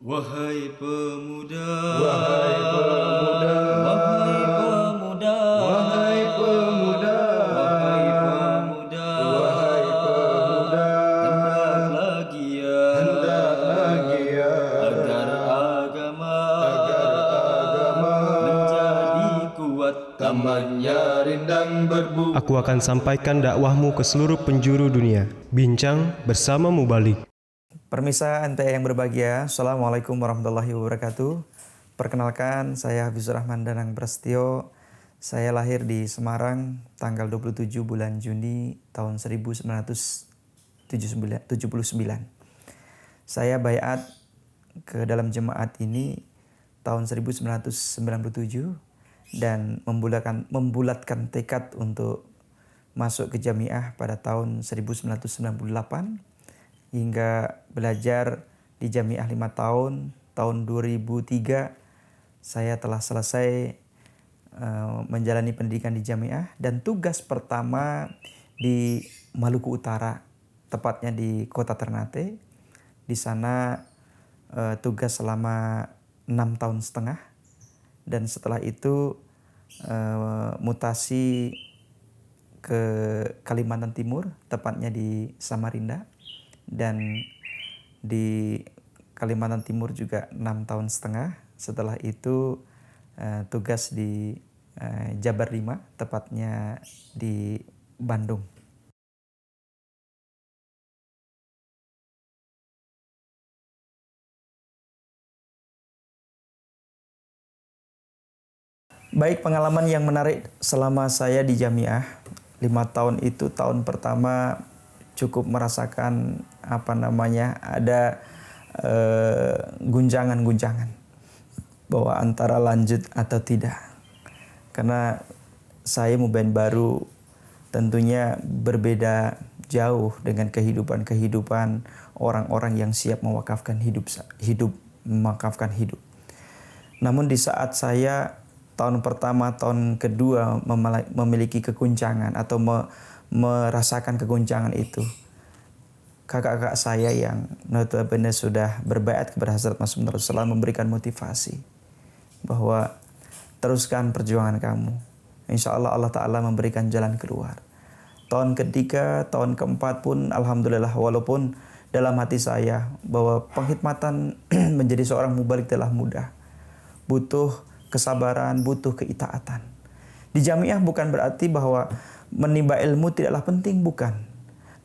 Wahai pemuda, Wahai pemuda, wahai pemuda, wahai pemuda, wahai pemuda, wahai pemuda, hendaklah giat hendaklah giat agar agama menjadi kuat. tamannya rindang berbuah. Aku akan sampaikan dakwahmu ke seluruh penjuru dunia. Bincang bersama Mubalik. Permisa NTE yang berbahagia, Assalamualaikum warahmatullahi wabarakatuh. Perkenalkan, saya Habibur Rahman Danang Prasetyo. Saya lahir di Semarang tanggal 27 bulan Juni tahun 1979. Saya baiat ke dalam jemaat ini tahun 1997 dan membulatkan tekad untuk masuk ke jamiah pada tahun 1998 hingga belajar di jamiah 5 tahun. Tahun 2003 saya telah selesai menjalani pendidikan di jamiah dan tugas pertama di Maluku Utara, tepatnya di kota Ternate. Di sana tugas selama 6 tahun setengah dan setelah itu mutasi ke Kalimantan Timur, tepatnya di Samarinda. Dan di Kalimantan Timur juga 6 tahun setengah. Setelah itu tugas di Jabar 5, tepatnya di Bandung. Baik, pengalaman yang menarik selama saya di jamiah 5 tahun itu, tahun pertama cukup merasakan ada gunjangan-gunjangan bahwa antara lanjut atau tidak, karena saya mubain baru, tentunya berbeda jauh dengan kehidupan orang-orang yang siap mewakafkan hidup. Namun di saat saya tahun pertama, tahun kedua memiliki keguncangan atau merasakan keguncangan itu, kakak-kakak saya yang notabene sudah berbaiat kepada Hazrat Masih Maud selalu memberikan motivasi bahwa teruskan perjuangan kamu, insya Allah Allah Ta'ala memberikan jalan keluar. Tahun ketiga, tahun keempat pun alhamdulillah, walaupun dalam hati saya bahwa penghikmatan menjadi seorang mubalik telah mudah, butuh kesabaran, butuh keitaatan. Di jamiah bukan berarti bahwa menimba ilmu tidaklah penting, bukan.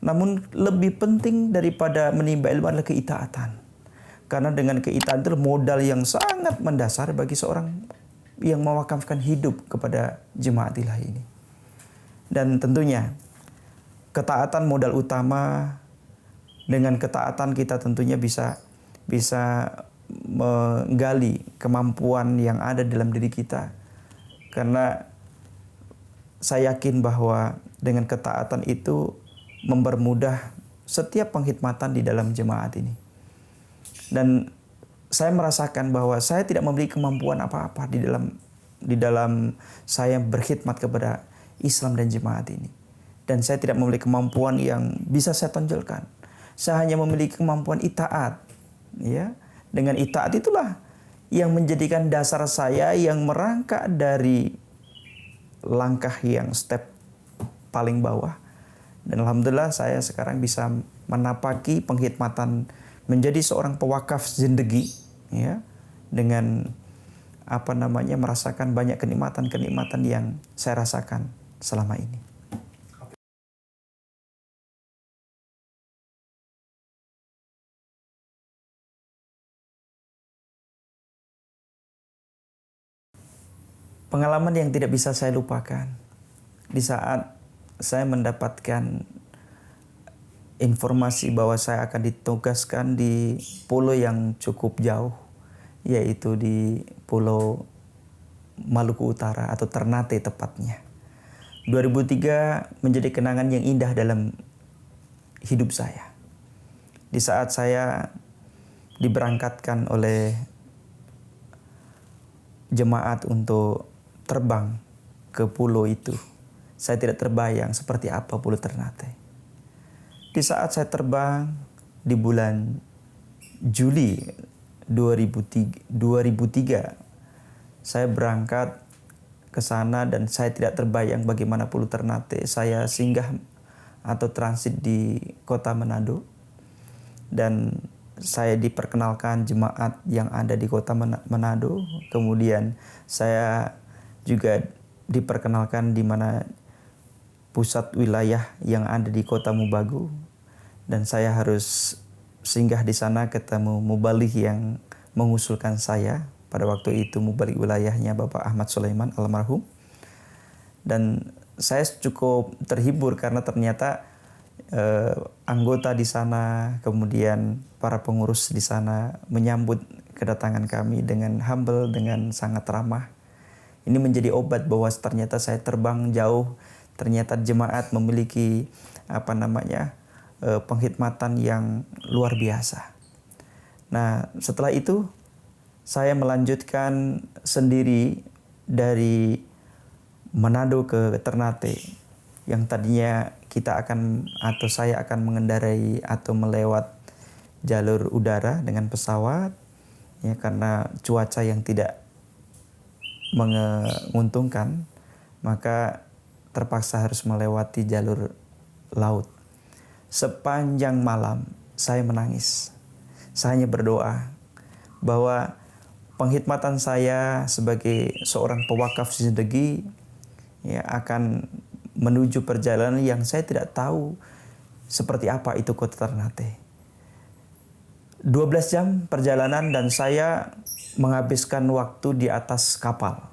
Namun lebih penting daripada menimba ilmu adalah keitaatan. Karena dengan keitaatan itu modal yang sangat mendasar bagi seorang yang mewakafkan hidup kepada jemaat ilahi ini. Dan tentunya ketaatan modal utama. Dengan ketaatan kita tentunya bisa menggali kemampuan yang ada dalam diri kita. Karena saya yakin bahwa dengan ketaatan itu mempermudah setiap penghikmatan di dalam jemaat ini. Dan saya merasakan bahwa saya tidak memiliki kemampuan apa-apa di dalam saya berkhidmat kepada Islam dan jemaat ini. Dan saya tidak memiliki kemampuan yang bisa saya tonjolkan. Saya hanya memiliki kemampuan itaat, ya. Dengan itaat itulah yang menjadikan dasar saya yang merangkak dari langkah yang step paling bawah. Dan alhamdulillah saya sekarang bisa menapaki penghikmatan menjadi seorang pewakaf zindegi, ya, dengan merasakan banyak kenikmatan-kenikmatan yang saya rasakan selama ini. Pengalaman yang tidak bisa saya lupakan di saat saya mendapatkan informasi bahwa saya akan ditugaskan di pulau yang cukup jauh, yaitu di Pulau Maluku Utara atau Ternate tepatnya. 2003 menjadi kenangan yang indah dalam hidup saya. Di saat saya diberangkatkan oleh jemaat untuk terbang ke pulau itu, saya tidak terbayang seperti apa Pulau Ternate. Di saat saya terbang di bulan Juli 2003 saya berangkat ke sana dan saya tidak terbayang bagaimana Pulau Ternate. Saya singgah atau transit di kota Manado dan saya diperkenalkan jemaat yang ada di kota Manado. Kemudian saya juga diperkenalkan di mana pusat wilayah yang ada di kota Mubagu, dan saya harus singgah di sana ketemu mubaligh yang mengusulkan saya. Pada waktu itu mubaligh wilayahnya Bapak Ahmad Sulaiman almarhum, dan saya cukup terhibur karena ternyata anggota di sana, kemudian para pengurus di sana menyambut kedatangan kami dengan humble, dengan sangat ramah. Ini menjadi obat bahwa ternyata saya terbang jauh, ternyata jemaat memiliki penghikmatan yang luar biasa. Nah, setelah itu saya melanjutkan sendiri dari Manado ke Ternate, yang tadinya saya akan mengendarai atau melewat jalur udara dengan pesawat, ya, karena cuaca yang tidak menguntungkan, maka terpaksa harus melewati jalur laut. Sepanjang malam saya menangis. Saya hanya berdoa bahwa penghikmatan saya sebagai seorang pewakaf zindagi, ya, akan menuju perjalanan yang saya tidak tahu seperti apa itu kota Ternate. 12 jam perjalanan dan saya menghabiskan waktu di atas kapal,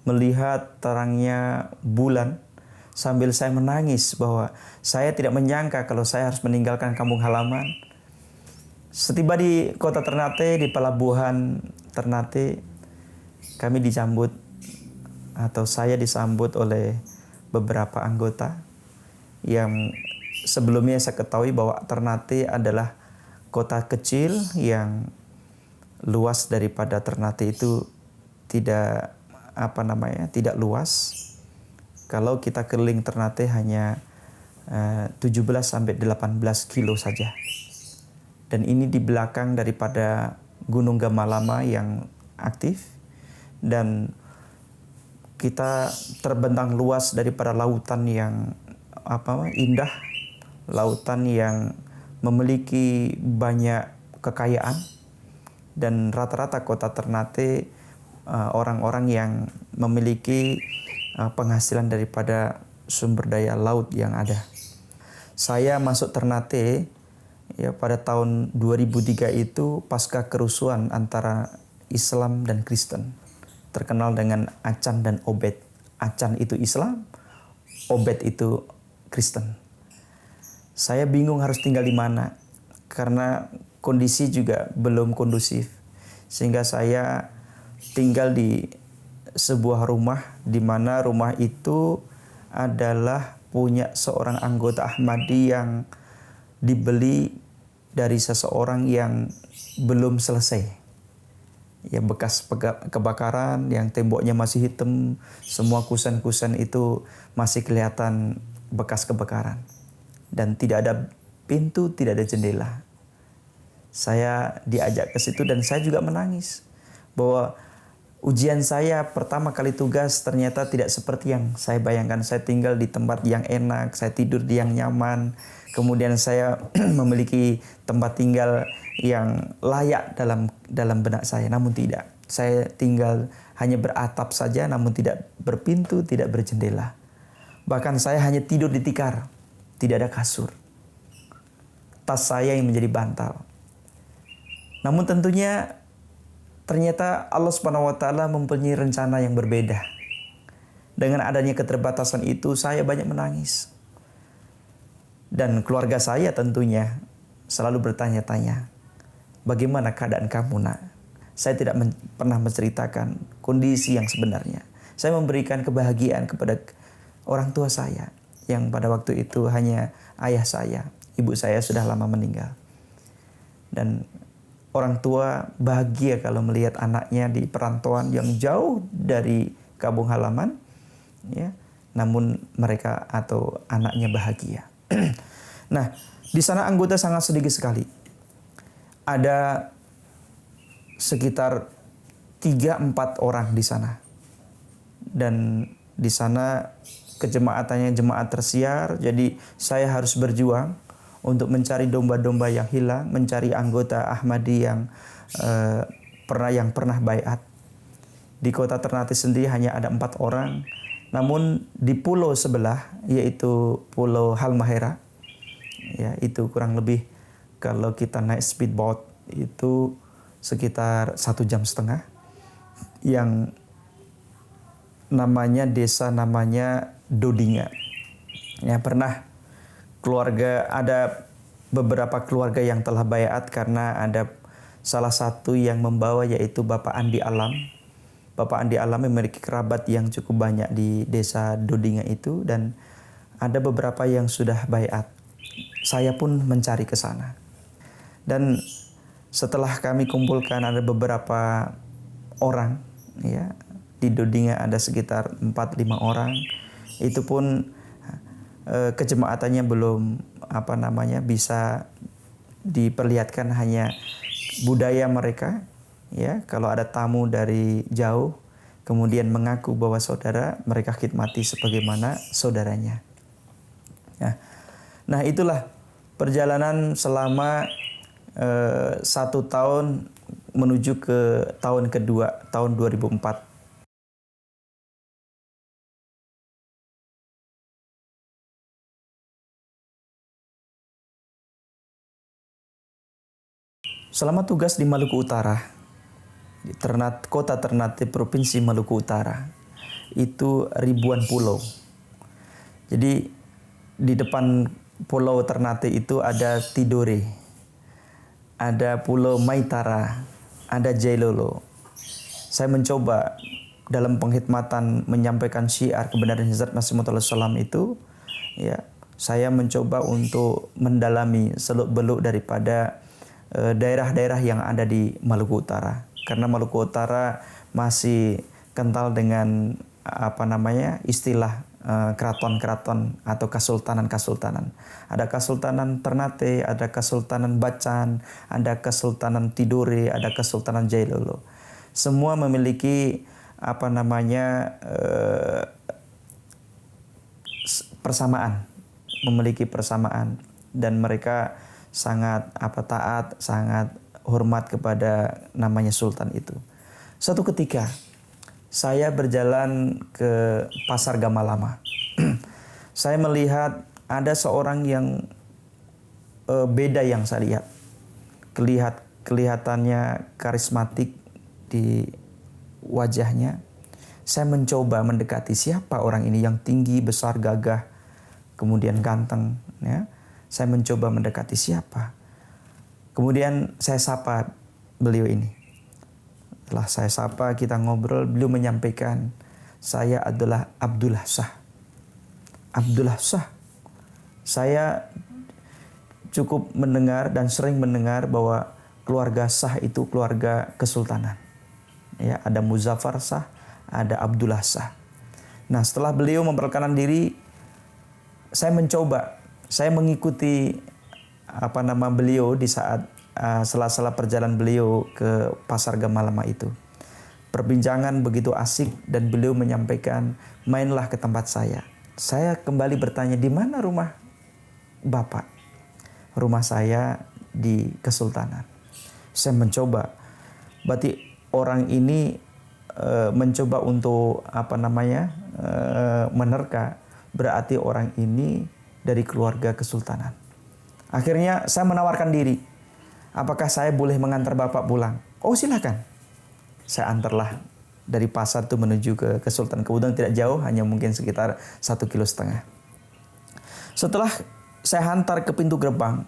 melihat terangnya bulan, sambil saya menangis bahwa saya tidak menyangka kalau saya harus meninggalkan kampung halaman. Setiba di kota Ternate, di pelabuhan Ternate, kami disambut atau saya disambut oleh beberapa anggota yang sebelumnya saya ketahui bahwa Ternate adalah kota kecil yang luas daripada Ternate itu tidak luas. Kalau kita keliling Ternate hanya 17 sampai 18 kilo saja. Dan ini di belakang daripada Gunung Gamalama yang aktif, dan kita terbentang luas daripada lautan yang indah, lautan yang memiliki banyak kekayaan. Dan rata-rata kota Ternate orang-orang yang memiliki penghasilan daripada sumber daya laut yang ada. Saya masuk Ternate ya pada tahun 2003 itu pasca kerusuhan antara Islam dan Kristen, terkenal dengan Acan dan Obed. Acan itu Islam, Obed itu Kristen. Saya bingung harus tinggal di mana karena kondisi juga belum kondusif, sehingga saya tinggal di sebuah rumah di mana rumah itu adalah punya seorang anggota Ahmadi yang dibeli dari seseorang yang belum selesai. Ya, bekas kebakaran yang temboknya masih hitam, semua kusen-kusen itu masih kelihatan bekas kebakaran. Dan tidak ada pintu, tidak ada jendela. Saya diajak ke situ dan saya juga menangis bahwa ujian saya pertama kali tugas ternyata tidak seperti yang saya bayangkan. Saya tinggal di tempat yang enak, saya tidur di yang nyaman, kemudian saya memiliki tempat tinggal yang layak dalam benak saya. Namun tidak, saya tinggal hanya beratap saja, namun tidak berpintu, tidak berjendela. Bahkan saya hanya tidur di tikar, tidak ada kasur. Tas saya yang menjadi bantal. Namun tentunya ternyata Allah Subhanahu wa taala mempunyai rencana yang berbeda. Dengan adanya keterbatasan itu saya banyak menangis. Dan keluarga saya tentunya selalu bertanya-tanya, bagaimana keadaan kamu, Nak? Saya tidak pernah menceritakan kondisi yang sebenarnya. Saya memberikan kebahagiaan kepada orang tua saya yang pada waktu itu hanya ayah saya. Ibu saya sudah lama meninggal. Dan orang tua bahagia kalau melihat anaknya di perantauan yang jauh dari kampung halaman, ya. Namun mereka atau anaknya bahagia. Nah, di sana anggota sangat sedikit sekali. Ada sekitar 3-4 orang di sana. Dan di sana kejemaatannya jemaat tersiar, jadi saya harus berjuang untuk mencari domba-domba yang hilang, mencari anggota Ahmadi yang pernah baiat. Di kota Ternate sendiri hanya ada 4 orang, namun di pulau sebelah, yaitu Pulau Halmahera, ya itu kurang lebih kalau kita naik speedboat itu sekitar 1,5 jam, yang desa namanya Dodinga. Ya, pernah ada beberapa keluarga yang telah baiat karena ada salah satu yang membawa, yaitu Bapak Andi Alam. Bapak Andi Alam memiliki kerabat yang cukup banyak di desa Dodinga itu, dan ada beberapa yang sudah baiat. Saya pun mencari ke sana. Dan setelah kami kumpulkan ada beberapa orang, ya, di Dodinga ada sekitar 4-5 orang. Itu pun kejemaatannya belum bisa diperlihatkan, hanya budaya mereka, ya, kalau ada tamu dari jauh kemudian mengaku bahwa saudara, mereka khidmati sebagaimana saudaranya. Ya. Nah, itulah perjalanan selama 1 tahun menuju ke tahun kedua, tahun 2004. Selama tugas di Maluku Utara, di kota Ternate, Provinsi Maluku Utara, itu ribuan pulau. Jadi di depan Pulau Ternate itu ada Tidore, ada Pulau Maitara, ada Jailolo. Saya mencoba dalam pengkhidmatan menyampaikan syiar kebenaran Hazrat Masih Maud Salam itu, ya, saya mencoba untuk mendalami seluk-beluk daripada daerah-daerah yang ada di Maluku Utara, karena Maluku Utara masih kental dengan istilah keraton-keraton atau kesultanan-kesultanan. Ada Kesultanan Ternate, ada Kesultanan Bacan, ada Kesultanan Tidore, ada Kesultanan Jailolo. Semua memiliki persamaan, dan mereka sangat taat, sangat hormat kepada namanya sultan itu. Suatu ketika saya berjalan ke Pasar Gamalama. Saya melihat ada seorang yang beda yang saya lihat. Kelihatannya karismatik di wajahnya. Saya mencoba mendekati siapa orang ini yang tinggi, besar, gagah, kemudian ganteng, ya. Saya mencoba mendekati siapa. Kemudian saya sapa beliau ini. Setelah saya sapa, kita ngobrol, beliau menyampaikan, saya adalah Abdullah Shah. Abdullah Shah. Saya cukup mendengar dan sering mendengar bahwa keluarga Shah itu keluarga kesultanan. Ya, ada Muzaffar Shah, ada Abdullah Shah. Nah, setelah beliau memperkenalkan diri, saya mengikuti beliau di saat sela-sela perjalanan beliau ke Pasar Gamalama itu. Perbincangan begitu asik dan beliau menyampaikan, mainlah ke tempat saya. Saya kembali bertanya, di mana rumah Bapak? Rumah saya di Kesultanan. Saya mencoba, berarti orang ini mencoba untuk menerka, berarti orang ini dari keluarga kesultanan. Akhirnya saya menawarkan diri. Apakah saya boleh mengantar Bapak pulang? Oh, silakan. Saya antarlah dari pasar itu menuju ke Kesultanan. Kemudian tidak jauh, hanya mungkin sekitar 1,5 kilo. Setelah saya hantar ke pintu gerbang,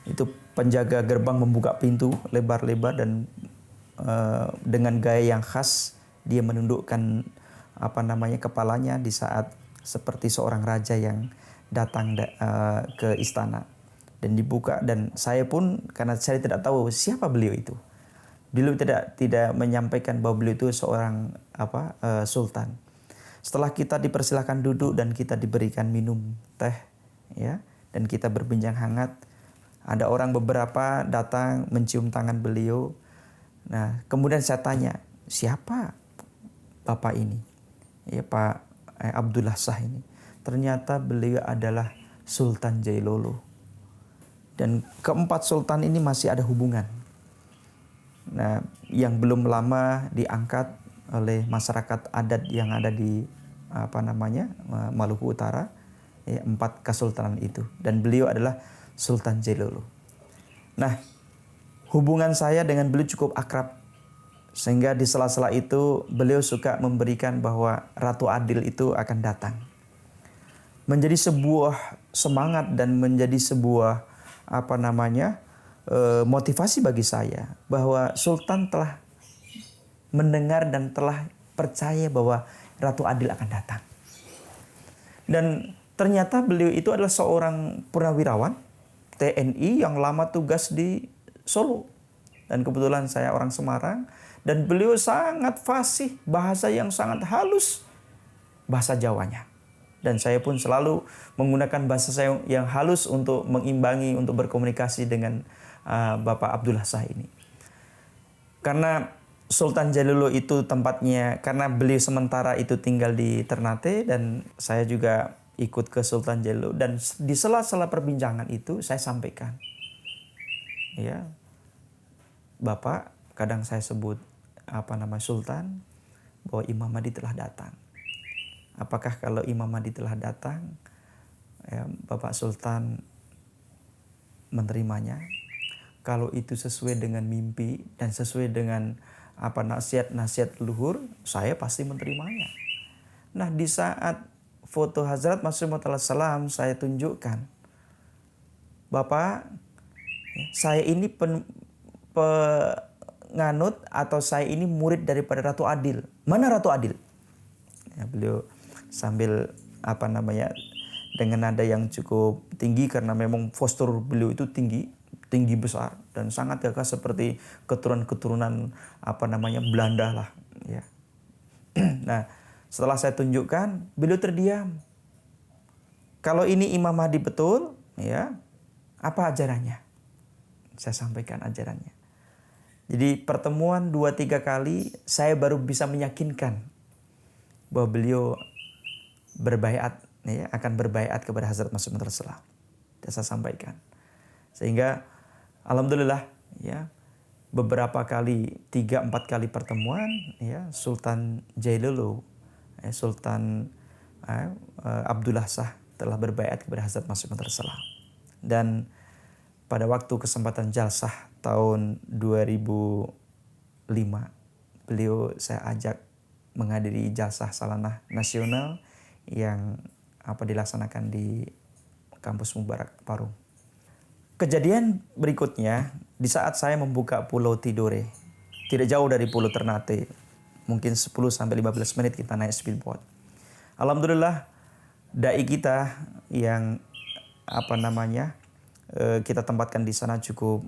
itu penjaga gerbang membuka pintu lebar-lebar dan dengan gaya yang khas dia menundukkan kepalanya di saat seperti seorang raja yang datang ke istana, dan dibuka, dan saya pun karena saya tidak tahu siapa beliau itu. Beliau tidak menyampaikan bahwa beliau itu seorang sultan. Setelah kita dipersilakan duduk dan kita diberikan minum teh, ya, dan kita berbincang hangat, ada orang beberapa datang mencium tangan beliau Nah, kemudian saya tanya, siapa Bapak ini? Ya, Pak Abdullah Shah ini. Ternyata beliau adalah Sultan Jailolo. Dan keempat sultan ini masih ada hubungan. Nah, yang belum lama diangkat oleh masyarakat adat yang ada di Maluku Utara, ya, 4 kesultanan itu. Dan beliau adalah Sultan Jailolo. Nah, hubungan saya dengan beliau cukup akrab. Sehingga di sela-sela itu beliau suka memberikan bahwa Ratu Adil itu akan datang. Menjadi sebuah semangat dan menjadi sebuah motivasi bagi saya bahwa Sultan telah mendengar dan telah percaya bahwa Ratu Adil akan datang. Dan ternyata beliau itu adalah seorang purnawirawan TNI yang lama tugas di Solo. Dan kebetulan saya orang Semarang dan beliau sangat fasih, bahasa yang sangat halus, bahasa Jawanya. Dan saya pun selalu menggunakan bahasa saya yang halus untuk mengimbangi, untuk berkomunikasi dengan Bapak Abdullah Shah ini. Karena Sultan Jailolo itu tempatnya, karena beliau sementara itu tinggal di Ternate dan saya juga ikut ke Sultan Jailolo. Dan di sela-sela perbincangan itu saya sampaikan, ya, Bapak, kadang saya sebut Sultan, bahwa Imam Mahdi telah datang. Apakah kalau Imam Mahdi telah datang, ya, Bapak Sultan menerimanya? Kalau itu sesuai dengan mimpi dan sesuai dengan nasihat-nasihat leluhur, saya pasti menerimanya. Nah, di saat foto Hazrat Masih Maud salam saya tunjukkan, Bapak, saya ini penganut atau saya ini murid daripada Ratu Adil. Mana Ratu Adil? Ya, beliau sambil dengan nada yang cukup tinggi karena memang postur beliau itu tinggi besar dan sangat gagah seperti keturunan Belanda lah, ya. Nah, setelah saya tunjukkan, beliau terdiam. Kalau ini Imam Mahdi betul, ya, apa ajarannya? Saya sampaikan ajarannya. Jadi pertemuan 2-3 kali saya baru bisa meyakinkan bahwa beliau berbaiat, ya, akan berbaiat kepada Hazrat Masih Maud salam. Dan saya sampaikan. Sehingga alhamdulillah, ya, beberapa kali 3-4 kali pertemuan, ya, Sultan Jailolo, Sultan Abdullah Shah telah berbaiat kepada Hazrat Masih Maud salam. Dan pada waktu kesempatan jalsah tahun 2005, beliau saya ajak menghadiri jalsah salanah nasional yang dilaksanakan di kampus Mubarak Parung. Kejadian berikutnya, di saat saya membuka Pulau Tidore, tidak jauh dari Pulau Ternate, mungkin 10-15 menit kita naik speedboat. Alhamdulillah, dai kita yang kita tempatkan di sana cukup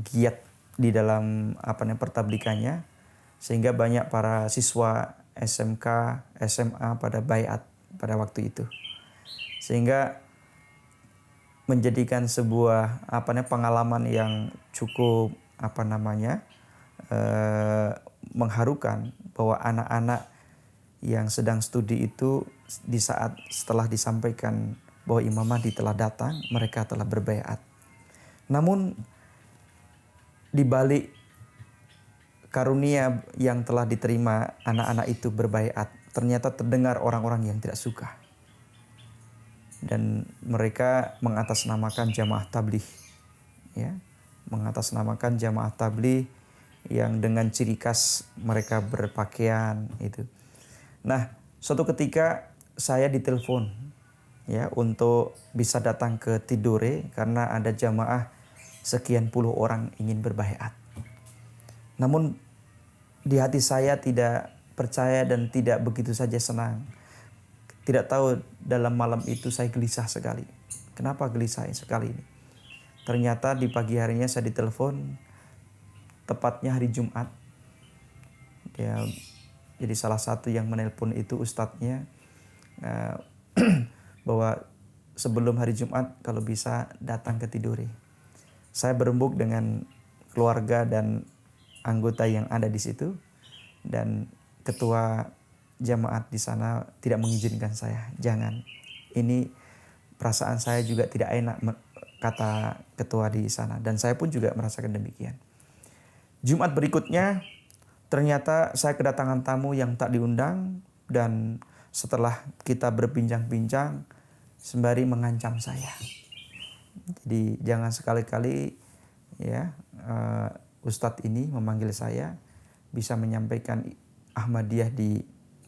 giat di dalam pertablikannya, sehingga banyak para siswa SMK, SMA pada baiat pada waktu itu, sehingga menjadikan sebuah pengalaman yang cukup mengharukan bahwa anak-anak yang sedang studi itu di saat setelah disampaikan bahwa Imam Mahdi telah datang, mereka telah berbaiat. Namun di balik karunia yang telah diterima anak-anak itu berbaiat, ternyata terdengar orang-orang yang tidak suka. Dan mereka mengatasnamakan jamaah tabligh, ya, mengatasnamakan jamaah tabligh yang dengan ciri khas mereka berpakaian itu. Nah, suatu ketika saya ditelepon, ya, untuk bisa datang ke Tidore karena ada jamaah sekian puluh orang ingin berbaiat. Namun di hati saya tidak percaya dan tidak begitu saja senang. Tidak tahu dalam malam itu saya gelisah sekali. Kenapa gelisah sekali ini? Ternyata di pagi harinya saya ditelepon, tepatnya hari Jumat. Ya, jadi salah satu yang menelpon itu ustadznya, bahwa sebelum hari Jumat kalau bisa datang ke Tidore. Saya berembuk dengan keluarga dan anggota yang ada di situ, dan ketua jamaat di sana tidak mengizinkan saya. Jangan, ini perasaan saya juga tidak enak, kata ketua di sana, dan saya pun juga merasakan demikian. Jumat berikutnya ternyata saya kedatangan tamu yang tak diundang, dan setelah kita berbincang-bincang sembari mengancam saya. Jadi jangan sekali-kali ya Ustadz ini memanggil saya bisa menyampaikan Ahmadiyah di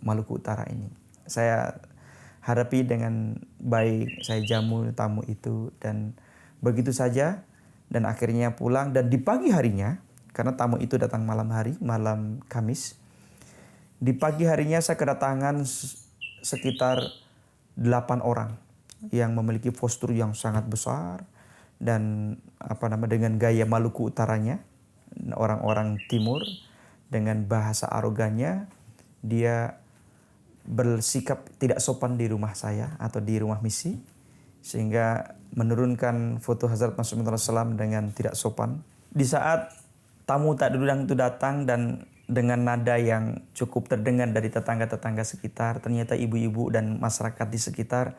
Maluku Utara ini. Saya hadapi dengan baik, saya jamu tamu itu, dan begitu saja, dan akhirnya pulang. Dan di pagi harinya, karena tamu itu datang malam hari, malam Kamis, di pagi harinya saya kedatangan sekitar 8 orang yang memiliki postur yang sangat besar dan dengan gaya Maluku Utaranya, orang-orang timur, dengan bahasa arogannya. Dia bersikap tidak sopan di rumah saya atau di rumah misi, sehingga menurunkan foto Hazrat Masih Maud SAW dengan tidak sopan. Di saat tamu tak diundang itu datang, dan dengan nada yang cukup terdengar dari tetangga-tetangga sekitar, ternyata ibu-ibu dan masyarakat di sekitar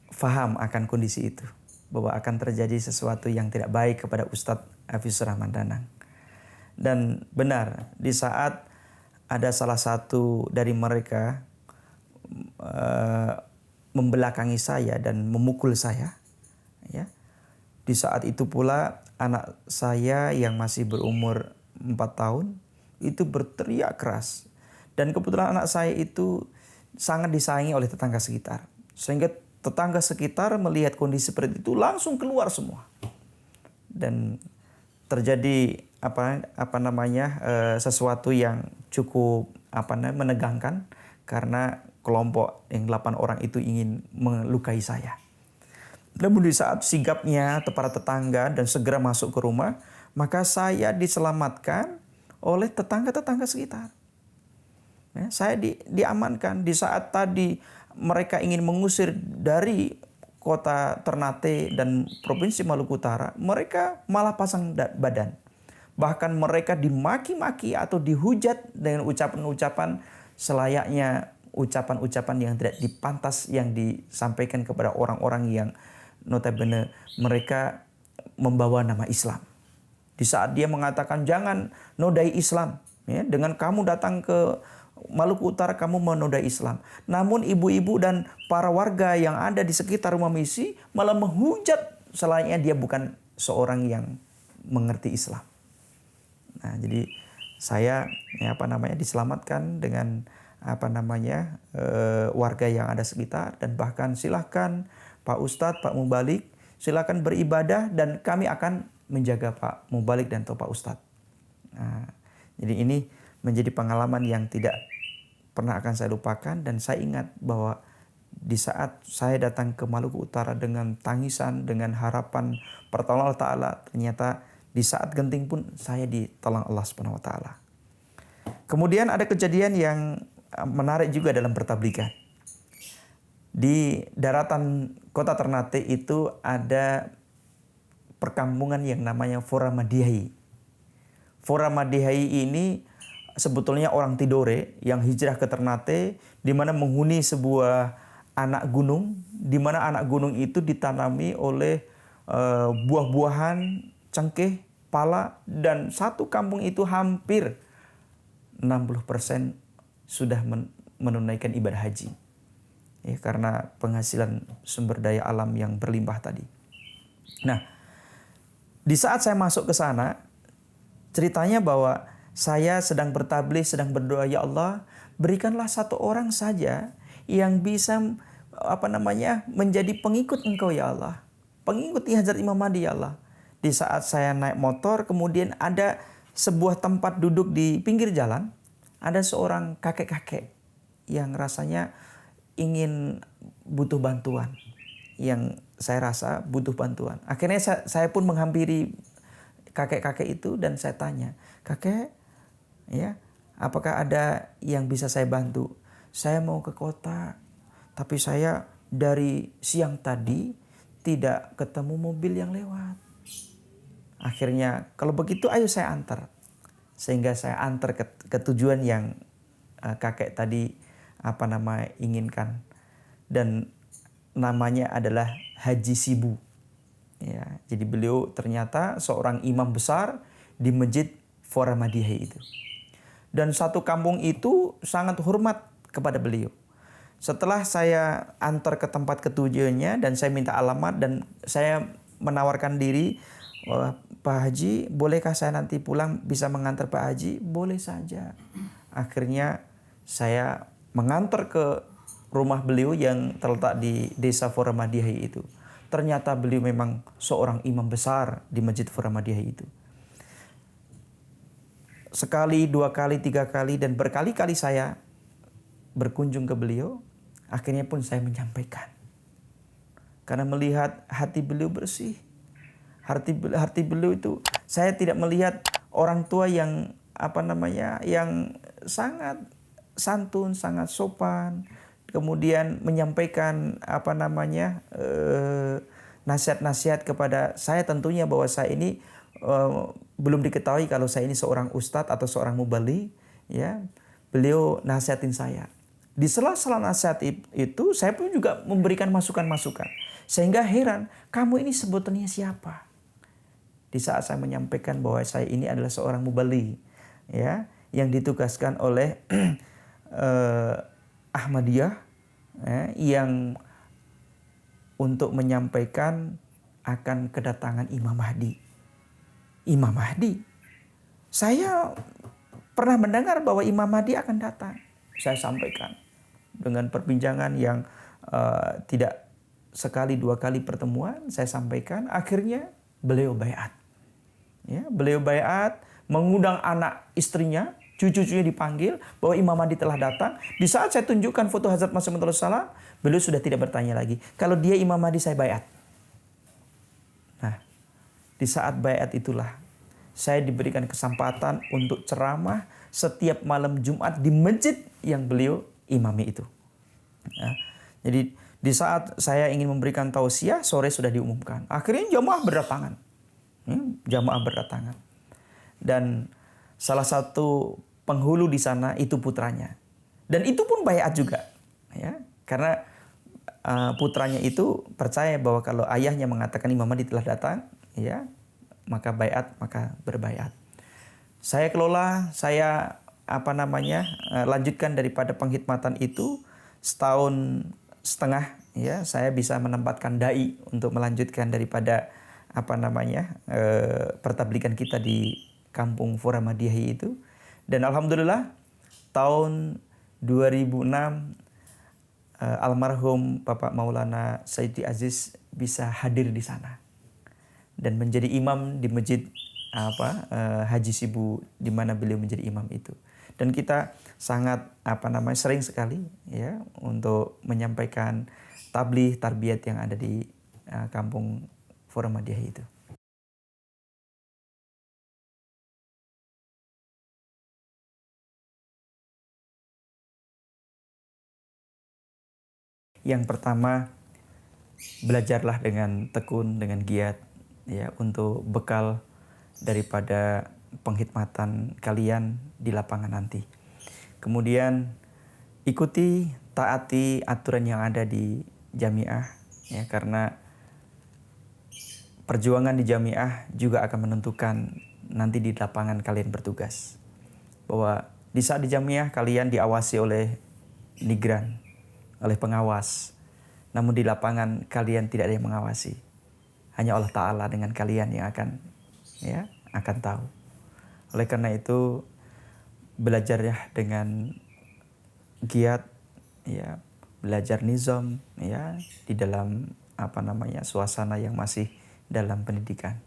faham akan kondisi itu, bahwa akan terjadi sesuatu yang tidak baik kepada Ustadz Hafizur Rahman Danang. Dan benar, di saat ada salah satu dari mereka membelakangi saya dan memukul saya, ya. Di saat itu pula anak saya yang masih berumur 4 tahun itu berteriak keras. Dan kebetulan anak saya itu sangat disayangi oleh tetangga sekitar, sehingga tetangga sekitar melihat kondisi seperti itu langsung keluar semua. Dan terjadi sesuatu yang cukup menegangkan, karena kelompok yang 8 orang itu ingin melukai saya. Namun di saat sigapnya para tetangga dan segera masuk ke rumah, maka saya diselamatkan oleh tetangga-tetangga sekitar. Ya, saya diamankan. Di saat tadi mereka ingin mengusir dari kota Ternate dan Provinsi Maluku Utara, mereka malah pasang badan. Bahkan mereka dimaki-maki atau dihujat dengan ucapan-ucapan selayaknya ucapan-ucapan yang tidak dipantas yang disampaikan kepada orang-orang yang notabene mereka membawa nama Islam. Di saat dia mengatakan jangan nodai Islam, ya, dengan kamu datang ke Maluku Utara kamu menodai Islam. Namun ibu-ibu dan para warga yang ada di sekitar rumah misi malah menghujat selayaknya dia bukan seorang yang mengerti Islam. Nah, jadi saya diselamatkan dengan warga yang ada sekitar, dan bahkan silahkan Pak Ustadz, Pak Mubalik, silahkan beribadah dan kami akan menjaga Pak Mubalik dan Pak Ustadz. Nah, jadi ini menjadi pengalaman yang tidak pernah akan saya lupakan, dan saya ingat bahwa di saat saya datang ke Maluku Utara dengan tangisan, dengan harapan pertolongan Allah Ta'ala, ternyata di saat genting pun saya ditolong Allah Subhanahu Wa Ta'ala. Kemudian ada kejadian yang menarik juga dalam pertabligan. Di daratan kota Ternate itu ada perkampungan yang namanya Fora Madihai. Fora Madihai ini sebetulnya orang Tidore yang hijrah ke Ternate, di mana menghuni sebuah anak gunung, di mana anak gunung itu ditanami oleh buah-buahan, cengkeh, pala, dan satu kampung itu hampir 60% sudah menunaikan ibadah haji. Ya, karena penghasilan sumber daya alam yang berlimpah tadi. Nah, di saat saya masuk ke sana, ceritanya bahwa saya sedang bertabligh, sedang berdoa, ya Allah, berikanlah satu orang saja yang bisa menjadi pengikut Engkau ya Allah. Pengikut Hazrat Imam Mahdi ya Allah. Di saat saya naik motor, kemudian ada sebuah tempat duduk di pinggir jalan, ada seorang kakek-kakek yang rasanya ingin butuh bantuan, yang saya rasa butuh bantuan. Akhirnya saya pun menghampiri kakek-kakek itu dan saya tanya, kakek, ya, apakah ada yang bisa saya bantu? Saya mau ke kota, tapi saya dari siang tadi tidak ketemu mobil yang lewat. Akhirnya, kalau begitu ayo saya antar. sehingga saya antar ke tujuan yang kakek tadi inginkan, dan namanya adalah Haji Sibu. Ya, jadi beliau ternyata seorang imam besar di Masjid Foramadiyah itu. Dan satu kampung itu sangat hormat kepada beliau. Setelah saya antar ke tempat ketujuannya dan saya minta alamat dan saya menawarkan diri, Pak Haji, bolehkah saya nanti pulang bisa mengantar Pak Haji? Boleh saja. Akhirnya saya mengantar ke rumah beliau yang terletak di Desa Foramadiyah itu. Ternyata beliau memang seorang imam besar di Masjid Foramadiyah itu. Sekali, dua kali, tiga kali, dan berkali-kali saya berkunjung ke beliau. Akhirnya pun saya menyampaikan. Karena melihat hati beliau bersih. Hati beliau itu, saya tidak melihat orang tua yang yang sangat santun, sangat sopan, kemudian menyampaikan nasihat-nasihat kepada saya, tentunya bahwa saya ini belum diketahui kalau saya ini seorang ustadz atau seorang mubali, ya. Beliau nasihatin saya. Di sela-sela nasihat itu saya pun juga memberikan masukan-masukan. Sehingga heran, kamu ini sebetulnya siapa? Di saat saya menyampaikan bahwa saya ini adalah seorang mubali, ya, yang ditugaskan oleh Ahmadiyah, ya, yang untuk menyampaikan akan kedatangan Imam Mahdi. Imam Mahdi. Saya pernah mendengar bahwa Imam Mahdi akan datang. Saya sampaikan dengan perbincangan yang tidak sekali dua kali pertemuan. Saya sampaikan, akhirnya beliau baiat. Ya, beliau baiat, mengundang anak istrinya, cucu-cucunya dipanggil bahwa Imam Mahdi telah datang. Di saat saya tunjukkan foto Hazrat Masih Maud Salam, beliau sudah tidak bertanya lagi. Kalau dia Imam Mahdi, saya baiat. Nah, di saat baiat itulah saya diberikan kesempatan untuk ceramah setiap malam Jumat di masjid yang beliau imami itu. Ya, jadi di saat saya ingin memberikan tausiah, sore sudah diumumkan. Akhirnya jamaah berdatangan. Jamaah berdatangan. Dan salah satu penghulu di sana itu putranya. Dan itu pun baiat juga. Ya, karena putranya itu percaya bahwa kalau ayahnya mengatakan Imam Mahdi telah datang, ya, maka baiat, maka berbaiat. Saya kelola, saya lanjutkan daripada penghikmatan itu setahun setengah, ya, saya bisa menempatkan dai untuk melanjutkan daripada pertabligan kita di kampung Foramadiyah itu. Dan alhamdulillah tahun 2006 almarhum Bapak Maulana Sayyidi Aziz bisa hadir di sana dan menjadi imam di masjid Haji Sibu di mana beliau menjadi imam itu. Dan kita sangat sering sekali, ya, untuk menyampaikan tabligh tarbiyat yang ada di kampung Foramadiyah itu. Yang pertama, belajarlah dengan tekun, dengan giat, ya, untuk bekal daripada penghikmatan kalian di lapangan nanti. Kemudian ikuti, taati aturan yang ada di jamiah, ya, karena perjuangan di jamiah juga akan menentukan nanti di lapangan kalian bertugas. Bahwa di saat di jamiah kalian diawasi oleh nigran, oleh pengawas. Namun di lapangan kalian tidak ada yang mengawasi. Hanya Allah Ta'ala dengan kalian yang akan tahu. Oleh karena itu belajar, ya, dengan giat, ya, belajar nizam, ya, di dalam suasana yang masih dalam pendidikan.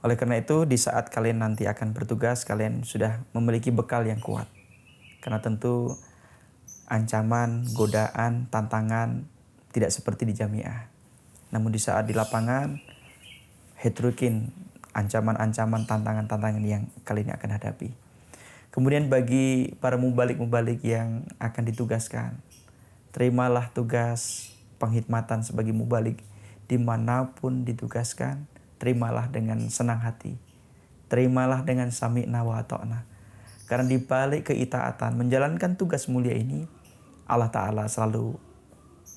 Oleh karena itu di saat kalian nanti akan bertugas, kalian sudah memiliki bekal yang kuat. Karena tentu ancaman, godaan, tantangan tidak seperti di jamiah. Namun di saat di lapangan, heterogen, ancaman-ancaman, tantangan-tantangan yang kalian akan hadapi. Kemudian bagi para mubalik-mubalik yang akan ditugaskan, terimalah tugas penghikmatan sebagai mubalik dimanapun ditugaskan, terimalah dengan senang hati. terimalah dengan sami'na wa ata'na. Karena di balik keitaatan menjalankan tugas mulia ini, Allah Ta'ala selalu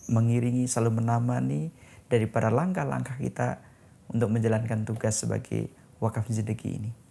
mengiringi, selalu menemani daripada langkah-langkah kita untuk menjalankan tugas sebagai wakaf sedekah ini.